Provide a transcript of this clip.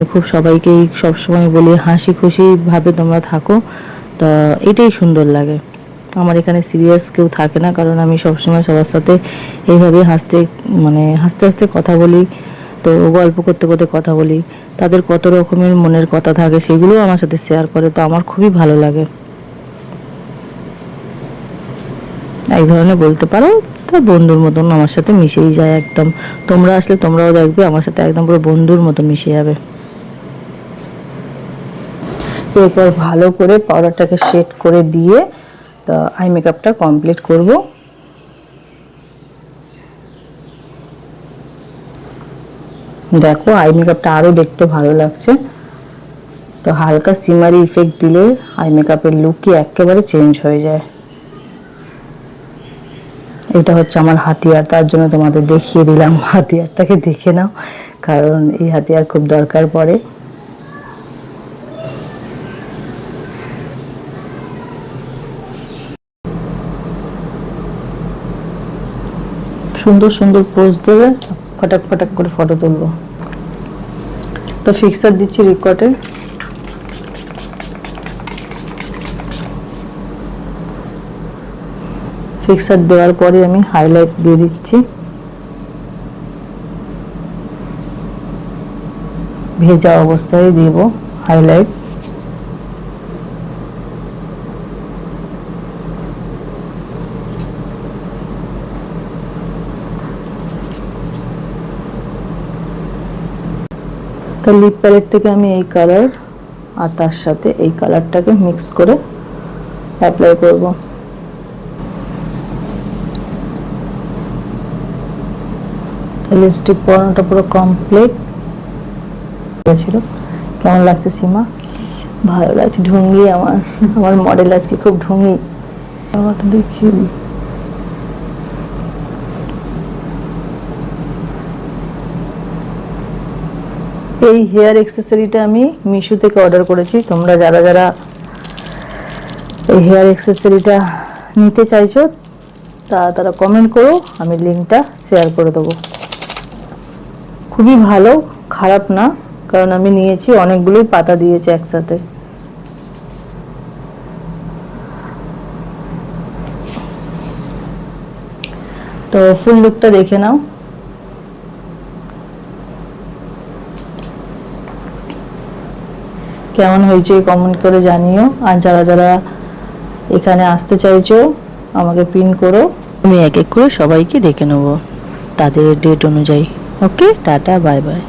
খুব সবাইকেই সবসময় বলি হাসি খুশি ভাবে তোমরা থাকো, তো এটাই সুন্দর লাগে। আমার এখানে সিরিয়াস কেউ থাকে না, কারণ আমি সবসময় সবার সাথে এইভাবে হাসতে হাসতে কথা বলি। তো গল্প করতে করতে কথা বলি, তাদের কত রকমের মনের কথা থাকে সেগুলোও আমার সাথে শেয়ার করে, তো আমার খুবই ভালো লাগে। এক ধরনের বলতে পারো তা বন্ধুর মতন আমার সাথে মিশেই যায় একদম। তোমরা আসলে তোমরাও দেখবে আমার সাথে একদম পুরো বন্ধুর মতো মিশে যাবে। এরপর ভালো করে পাউডারটাকে সেট করে দিয়ে তো আই মেকআপটা কমপ্লিট করব। দেখো আই মেকআপটা আরো দেখতে ভালো লাগছে। তো হালকা সিমারি ইফেক্ট দিলে আই মেকআপের লুকই একেবারে চেঞ্জ হয়ে যায়। এটা হচ্ছে আমার হাতিয়ার, তার জন্য তোমাদের দেখিয়ে দিলাম। হাতিয়ারটাকে দেখে নাও, কারণ এই হাতিয়ার খুব দরকার পড়ে। সুন্দর সুন্দর পোজ দেবে, ফটাক ফটাক করে ফটো তুলবো। তো ফিক্সার দিচ্ছি রিকটে। ফিক্সার দেওয়ার পরে আমি হাইলাইট দিয়ে দিচ্ছি। ভেজা অবস্থায় দিব হাইলাইট। তো লিপ প্যালেট থেকে আমি এই কালার আর তার সাথে এই কালারটাকে মিক্স করে অ্যাপ্লাই করব। লিপস্টিক পরানোটা পুরো কমপ্লিট ছিল। কেমন লাগছে সীমা? ভালো লাগছে। ঢুঙ্গি আমার আমার মডেল আজকে খুব ঢুঙ্গি। আমাকে দেখিয়ে দিই। এই হেয়ার অ্যাক্সেসরিটা আমি মিশো থেকে অর্ডার করেছি। তোমরা যারা যারা এই হেয়ার অ্যাক্সেসরিটা নিতে চাইছো তারা কমেন্ট করো, আমি লিঙ্কটা শেয়ার করে দেবো। খুবই ভালো, খারাপ না, কারণ আমি নিয়েছি, অনেকগুলোই পাতা দিয়েছে একসাথে। তো ফুল লুকটা দেখে নাও। কেমন হয়েছে কমেন্ট করে জানিও। আর যারা যারা এখানে আসতে চাইছো আমাকে পিন করো, আমি এক এক করে সবাইকে ডেকে নেবো তাদের ডেট অনুযায়ী। ওকে, টাটা, বাই বাই।